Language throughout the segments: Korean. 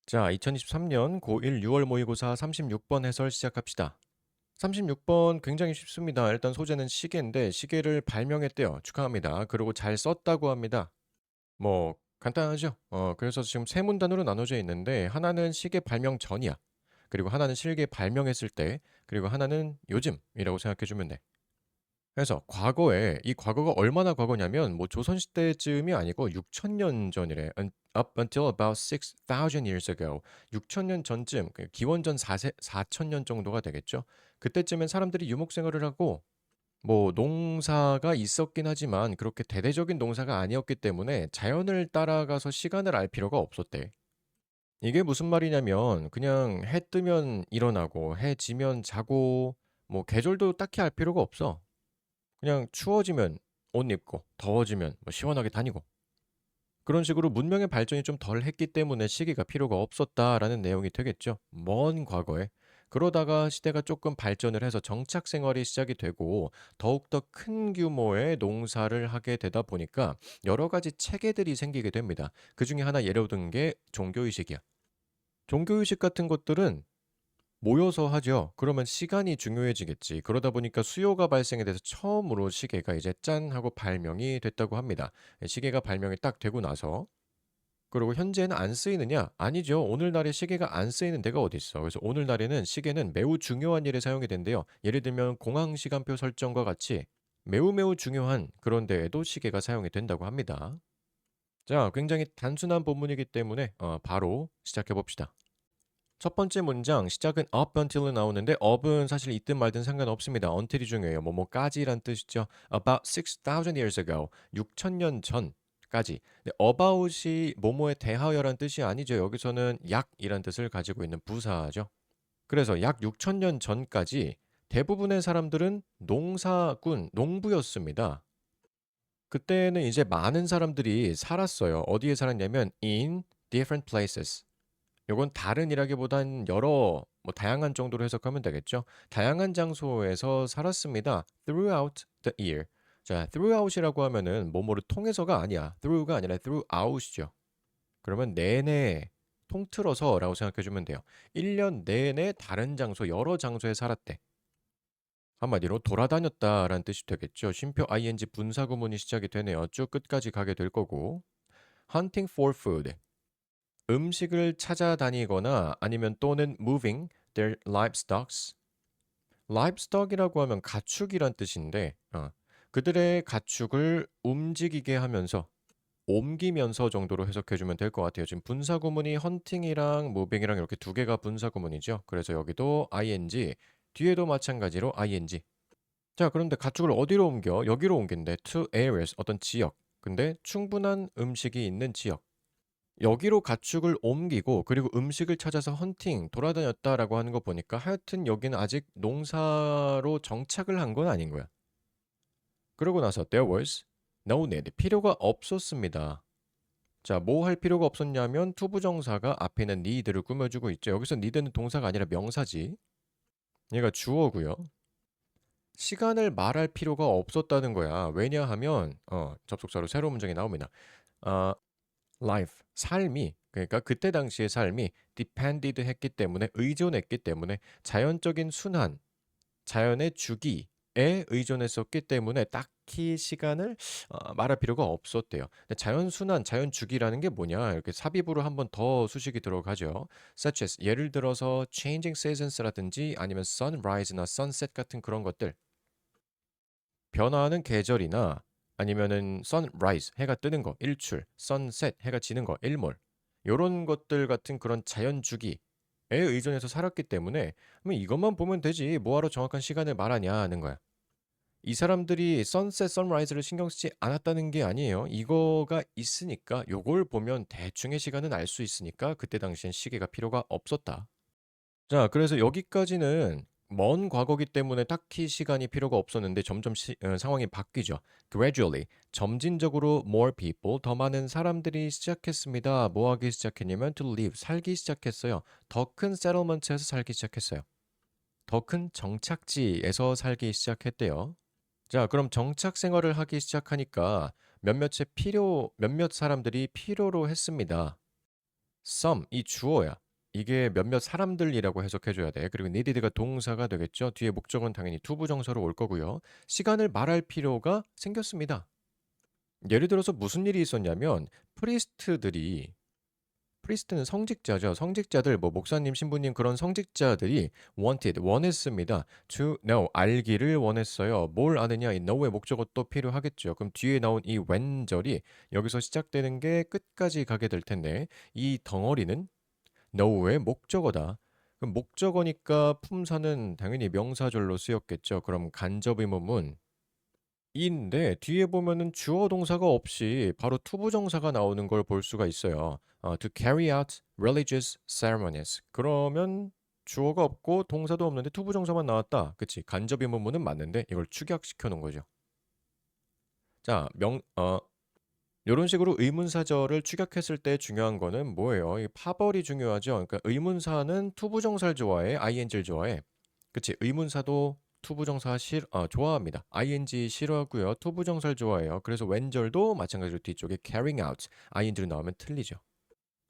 자, 2023년 고1 6월 모의고사 36번 해설 시작합시다. 36번 굉장히 쉽습니다. 일단 소재는 시계인데 시계를 발명했대요. 축하합니다. 그리고 잘 썼다고 합니다. 뭐 간단하죠? 그래서 지금 세 문단으로 나눠져 있는데 하나는 시계 발명 전이야. 그리고 하나는 시계 발명했을 때, 그리고 하나는 요즘이라고 생각해 주면 돼. 그래서 과거에 이 과거가 얼마나 과거냐면 뭐 조선 시대쯤이 아니고 6,000년 전이래. Up until about 6,000 years ago. 6,000년 전쯤, 기원전 4,000년 정도가 되겠죠. 그때쯤엔 사람들이 유목 생활을 하고 뭐 농사가 있었긴 하지만 그렇게 대대적인 농사가 아니었기 때문에 자연을 따라가서 시간을 알 필요가 없었대. 이게 무슨 말이냐면 그냥 해 뜨면 일어나고 해 지면 자고 뭐 계절도 딱히 알 필요가 없어. 그냥 추워지면 옷 입고 더워지면 뭐 시원하게 다니고 그런 식으로 문명의 발전이 좀 덜 했기 때문에 시계가 필요가 없었다라는 내용이 되겠죠. 먼 과거에. 그러다가 시대가 조금 발전을 해서 정착 생활이 시작이 되고 더욱더 큰 규모의 농사를 하게 되다 보니까 여러 가지 체계들이 생기게 됩니다. 그중에 하나 예로 든 게 종교의식이야. 종교의식 같은 것들은 모여서 하죠. 그러면 시간이 중요해지겠지. 그러다 보니까 수요가 발생에 대해서 처음으로 시계가 이제 짠 하고 발명이 됐다고 합니다. 시계가 발명이 딱 되고 나서 그리고 현재는 안 쓰이느냐? 아니죠. 오늘날에 시계가 안 쓰이는 데가 어디 있어. 그래서 오늘날에는 시계는 매우 중요한 일에 사용이 된대요. 예를 들면 공항 시간표 설정과 같이 매우 매우 중요한 그런 데에도 시계가 사용이 된다고 합니다. 자, 굉장히 단순한 본문이기 때문에 바로 시작해 봅시다. 첫 번째 문장 시작은 up until로 나오는데 up은 사실 있든 말든 상관없습니다. until이 중요해요. 뭐뭐까지란 뜻이죠. About 6,000 years ago. 6,000년 전까지. 근데 about이 뭐뭐에 대하여란 뜻이 아니죠. 여기서는 약이란 뜻을 가지고 있는 부사죠. 그래서 약 6,000년 전까지 대부분의 사람들은 농사꾼, 농부였습니다. 그때는 이제 많은 사람들이 살았어요. 어디에 살았냐면 in different places. 요건 다른이라기보단 여러 뭐 다양한 정도로 해석하면 되겠죠. 다양한 장소에서 살았습니다. throughout the year. 자, throughout이라고 하면은 뭐뭐를 통해서가 아니야. through가 아니라 throughout이죠. 그러면 내내 통틀어서라고 생각해 주면 돼요. 1년 내내 다른 장소, 여러 장소에 살았대. 한마디로 돌아다녔다라는 뜻이 되겠죠. 쉼표 ing 분사 구문이 시작이 되네요. 쭉 끝까지 가게 될 거고. hunting for food. 음식을 찾아다니거나 아니면 또는 moving their livestocks. livestock이라고 하면 가축이란 뜻인데 그들의 가축을 움직이게 하면서 옮기면서 정도로 해석해 주면 될 것 같아요. 지금 분사 구문이 hunting이랑 moving이랑 이렇게 두 개가 분사 구문이죠. 그래서 여기도 ing, 뒤에도 마찬가지로 ing. 자, 그런데 가축을 어디로 옮겨? 여기로 옮긴대. to areas, 어떤 지역. 근데 충분한 음식이 있는 지역. 여기로 가축을 옮기고 그리고 음식을 찾아서 헌팅 돌아다녔다라고 하는 거 보니까 하여튼 여기는 아직 농사로 정착을 한 건 아닌 거야. 그러고 나서 there was no need 필요가 없었습니다. 자, 뭐 할 필요가 없었냐면 투부정사가 앞에 있는 need를 꾸며주고 있죠. 여기서 need는 동사가 아니라 명사지. 얘가 주어고요. 시간을 말할 필요가 없었다는 거야. 왜냐하면 접속사로 새로운 문장이 나옵니다. 아, life 삶이 그러니까 그때 당시의 삶이 depended 했기 때문에 의존했기 때문에 자연적인 순환, 자연의 주기에 의존했었기 때문에 딱히 시간을 말할 필요가 없었대요. 근데 자연 순환, 자연 주기라는 게 뭐냐? 이렇게 삽입으로 한번 더 수식이 들어가죠. such as 예를 들어서 changing seasons라든지 아니면 sunrise나 sunset 같은 그런 것들. 변화하는 계절이나 아니면은 sunrise 해가 뜨는 거 일출, sunset 해가 지는 거 일몰 요런 것들 같은 그런 자연 주기에 의존해서 살았기 때문에 그럼 이것만 보면 되지 뭐하러 정확한 시간을 말하냐는 거야. 이 사람들이 sunset, sunrise를 신경 쓰지 않았다는 게 아니에요. 이거가 있으니까 요걸 보면 대충의 시간은 알 수 있으니까 그때 당시엔 시계가 필요가 없었다. 자, 그래서 여기까지는 먼 과거기 때문에 딱히 시간이 필요가 없었는데 점점 상황이 바뀌죠. Gradually, 점진적으로 more people, 더 많은 사람들이 시작했습니다. 뭐 하기 시작했냐면 to live, 살기 시작했어요. 더 큰 settlement에서 살기 시작했어요. 더 큰 정착지에서 살기 시작했대요. 자, 그럼 정착 생활을 하기 시작하니까 몇몇 사람들이 필요로 했습니다. some 이 주어야. 이게 몇몇 사람들이라고 해석해 줘야 돼. 그리고 needed가 동사가 되겠죠. 뒤에 목적은 당연히 투부정사로 올 거고요. 시간을 말할 필요가 생겼습니다. 예를 들어서 무슨 일이 있었냐면 프리스트들이 프리스트는 성직자죠. 성직자들 뭐 목사님, 신부님 그런 성직자들이 원했습니다. to know 알기를 원했어요. 뭘 아느냐? 이 know의 목적어 또 필요하겠죠. 그럼 뒤에 나온 이 when절이 여기서 시작되는 게 끝까지 가게 될 텐데 이 덩어리는 know의 목적어다. 그럼 목적어니까 품사는 당연히 명사절로 쓰였겠죠. 그럼 간접의문문 인데 뒤에 보면은 주어 동사가 없이 바로 투부정사가 나오는 걸 볼 수가 있어요. to carry out religious ceremonies. 그러면 주어가 없고 동사도 없는데 투부정사만 나왔다. 그치? 간접의문문은 맞는데 이걸 축약시켜 놓은 거죠. 자, 요런 식으로 의문사절을 축약했을 때 중요한 거는 뭐예요? 이 파벌이 중요하죠. 그러니까 의문사는 투부정사를 좋아해, ing를 좋아해. 그치? 의문사도 투부정사 좋아합니다. ing 싫어하고요. 투부정사를 좋아해요. 그래서 왼절도 마찬가지로 뒤쪽에 carrying out, ing를 넣으면 틀리죠.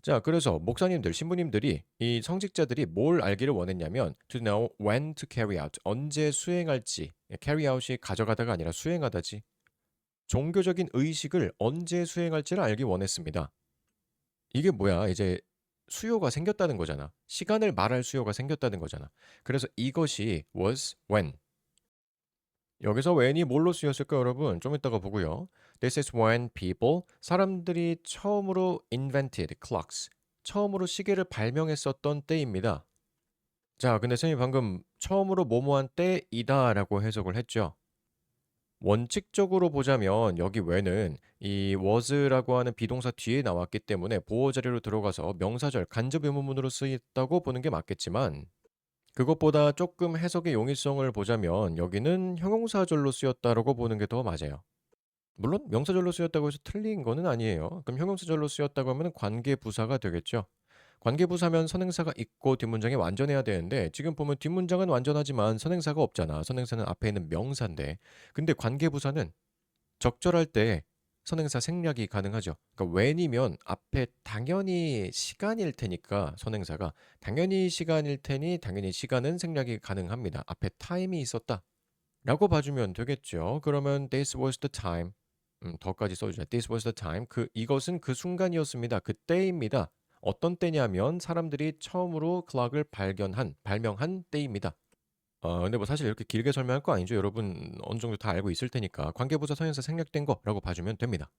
자, 그래서 목사님들, 신부님들이 이 성직자들이 뭘 알기를 원했냐면 to know when to carry out, 언제 수행할지. carry out이 가져가다가 아니라 수행하다지. 종교적인 의식을 언제 수행할지를 알기 원했습니다. 이게 뭐야? 이제 수요가 생겼다는 거잖아. 시간을 말할 수요가 생겼다는 거잖아. 그래서 이것이 was when. 여기서 when이 뭘로 쓰였을까 여러분? 좀 이따가 보고요. This is when people, 사람들이 처음으로 invented clocks, 처음으로 시계를 발명했었던 때입니다. 자, 근데 선생님이 방금 처음으로 뭐뭐한 때이다라고 해석을 했죠. 원칙적으로 보자면 여기 when은 이 was라고 하는 비동사 뒤에 나왔기 때문에 보어 자리로 들어가서 명사절 간접 의문문으로 쓰였다고 보는 게 맞겠지만 그것보다 조금 해석의 용이성을 보자면 여기는 형용사절로 쓰였다라고 보는 게 더 맞아요. 물론 명사절로 쓰였다고 해서 틀린 거는 아니에요. 그럼 형용사절로 쓰였다고 하면 관계부사가 되겠죠. 관계부사면 선행사가 있고 뒷문장이 완전해야 되는데 지금 보면 뒷문장은 완전하지만 선행사가 없잖아. 선행사는 앞에 있는 명사인데. 근데 관계부사는 적절할 때 선행사 생략이 가능하죠. 그러니까 when이면 앞에 당연히 시간일 테니까 선행사가 당연히 시간일 테니 당연히 시간은 생략이 가능합니다. 앞에 time이 있었다. 라고 봐주면 되겠죠. 그러면 this was the time. 더까지 써주자. This was the time. 이것은 그 순간이었습니다. 그때입니다. 어떤 때냐면 사람들이 처음으로 클락을 발명한 때입니다. 근데 뭐 사실 이렇게 길게 설명할 거 아니죠. 여러분 어느 정도 다 알고 있을 테니까 관계부사 선행사 생략된 거라고 봐주면 됩니다.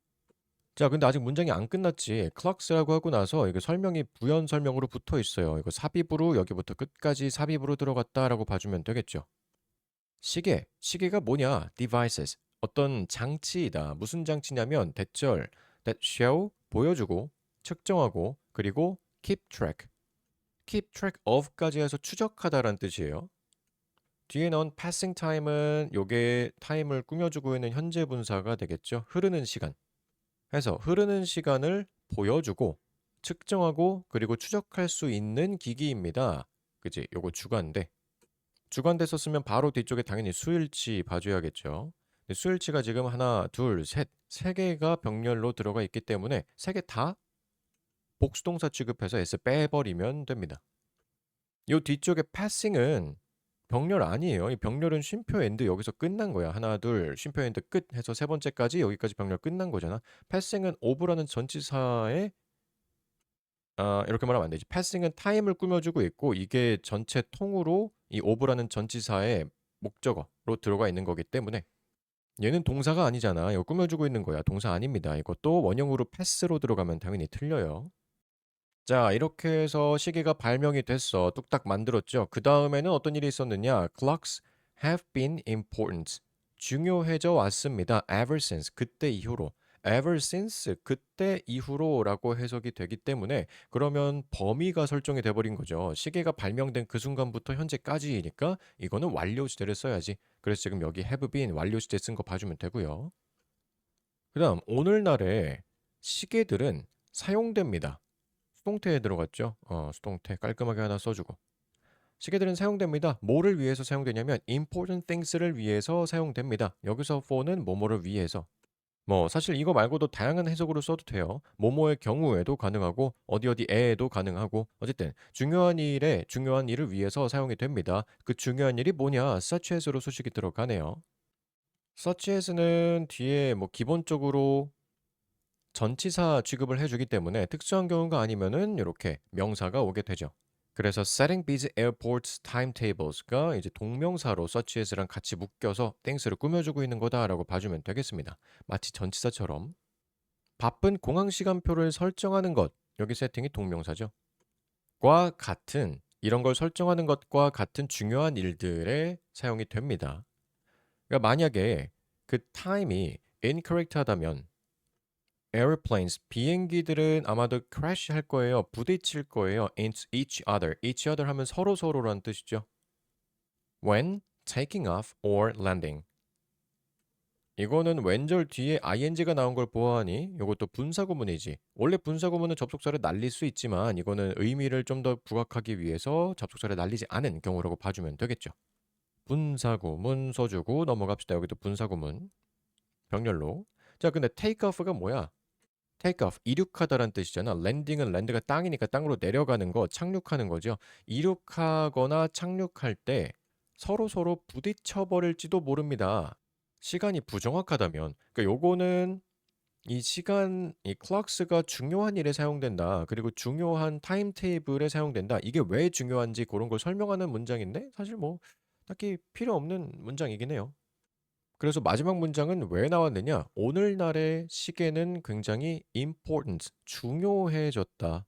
자, 근데 아직 문장이 안 끝났지. clocks라고 하고 나서 이거 설명이 부연 설명으로 붙어 있어요. 이거 삽입으로 여기부터 끝까지 삽입으로 들어갔다라고 봐주면 되겠죠. 시계가 뭐냐? devices. 어떤 장치이다. 무슨 장치냐면 대절, that show, 보여주고, 측정하고, 그리고 keep track. keep track of까지 해서 추적하다라는 뜻이에요. 뒤에 넣은 passing time은 요게 타임을 꾸며주고 있는 현재 분사가 되겠죠. 흐르는 시간. 해서 흐르는 시간을 보여주고, 측정하고, 그리고 추적할 수 있는 기기입니다. 그치? 요거 주관대. 주관대 썼으면 바로 뒤쪽에 당연히 수일치 봐줘야겠죠. 근데 수일치가 지금 하나, 둘, 셋, 세 개가 병렬로 들어가 있기 때문에 세 개 다 복수동사 취급해서 s 빼버리면 됩니다. 요 뒤쪽에 passing은 병렬 아니에요. 이 병렬은 쉼표 엔드 여기서 끝난 거야. 하나, 둘, 쉼표 엔드 끝 해서 세 번째까지 여기까지 병렬 끝난 거잖아. passing은 of라는 전치사에 이렇게 말하면 안 되지. passing은 타임을 꾸며주고 있고 이게 전체 통으로 이 of라는 전치사의 목적어로 들어가 있는 거기 때문에 얘는 동사가 아니잖아. 이거 꾸며주고 있는 거야. 동사 아닙니다. 이것도 원형으로 pass로 들어가면 당연히 틀려요. 자, 이렇게 해서 시계가 발명이 됐어. 뚝딱 만들었죠. 그 다음에는 어떤 일이 있었느냐? Clocks have been important. 중요해져 왔습니다. Ever since. 그때 이후로. Ever since. 그때 이후로라고 해석이 되기 때문에 그러면 범위가 설정이 돼버린 거죠. 시계가 발명된 그 순간부터 현재까지이니까 이거는 완료 시제를 써야지. 그래서 지금 여기 have been 완료 시제 쓴 거 봐주면 되고요. 그 다음 오늘날에 시계들은 사용됩니다. 수동태에 들어갔죠. 수동태 깔끔하게 하나 써주고. 시계들은 사용됩니다. 뭐를 위해서 사용되냐면 important things를 위해서 사용됩니다. 여기서 for는 뭐뭐를 위해서. 뭐 사실 이거 말고도 다양한 해석으로 써도 돼요. 뭐뭐의 경우에도 가능하고 어디 어디에도 가능하고 어쨌든 중요한 일을 위해서 사용이 됩니다. 그 중요한 일이 뭐냐? such as로 수식이 들어가네요. such as는 뒤에 뭐 기본적으로 전치사 취급을 해 주기 때문에 특수한 경우가 아니면은 요렇게 명사가 오게 되죠. 그래서 setting busy airports timetables가 이제 동명사로 such as랑 같이 묶여서 땡스를 꾸며주고 있는 거다라고 봐주면 되겠습니다. 마치 전치사처럼. 바쁜 공항 시간표를 설정하는 것. 여기 세팅이 동명사죠. 과 같은 이런 걸 설정하는 것과 같은 중요한 일들에 사용이 됩니다. 그러니까 만약에 그 타임이 incorrect 하다면 airplanes 비행기들은 아마도 crash 할 거예요. 부딪힐 거예요. into each other. each other 하면 서로서로라는 뜻이죠. when taking off or landing. 이거는 왼절 뒤에 ing가 나온 걸 보아하니 요것도 분사구문이지. 원래 분사구문은 접속사를 날릴 수 있지만 이거는 의미를 좀 더 부각하기 위해서 접속사를 날리지 않은 경우라고 봐주면 되겠죠. 분사구문 써주고 넘어갑시다. 여기도 분사구문. 병렬로. 자, 근데 take off가 뭐야? take off, 이륙하다란 뜻이잖아. landing은 land가 땅이니까 땅으로 내려가는 거, 착륙하는 거죠. 이륙하거나 착륙할 때 서로서로 부딪혀 버릴지도 모릅니다. 시간이 부정확하다면. 그러니까 요거는 이 시간, 이 clocks가 중요한 일에 사용된다. 그리고 중요한 타임테이블에 사용된다. 이게 왜 중요한지 그런 걸 설명하는 문장인데 사실 뭐 딱히 필요 없는 문장이긴 해요. 그래서 마지막 문장은 왜 나왔느냐? 오늘날의 시계는 굉장히 important, 중요해졌다.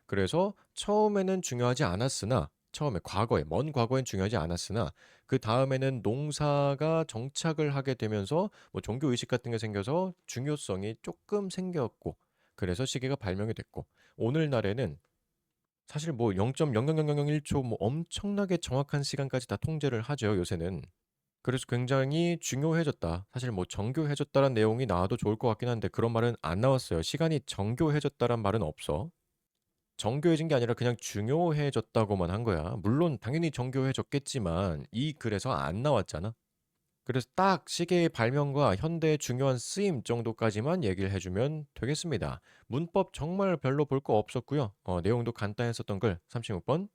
그래서 처음에는 중요하지 않았으나, 처음에 과거에, 먼 과거엔 중요하지 않았으나, 그 다음에는 농사가 정착을 하게 되면서 뭐 종교 의식 같은 게 생겨서 중요성이 조금 생겼고, 그래서 시계가 발명이 됐고, 오늘날에는 사실 뭐 0.00001초 뭐 엄청나게 정확한 시간까지 다 통제를 하죠, 요새는. 그래서 굉장히 중요해졌다. 사실 뭐 정교해졌다란 내용이 나와도 좋을 것 같긴 한데 그런 말은 안 나왔어요. 시간이 정교해졌다란 말은 없어. 정교해진 게 아니라 그냥 중요해졌다고만 한 거야. 물론 당연히 정교해졌겠지만 이 글에서 안 나왔잖아. 그래서 딱 시계의 발명과 현대의 중요한 쓰임 정도까지만 얘기를 해주면 되겠습니다. 문법 정말 별로 볼 거 없었고요. 내용도 간단했었던 글 36번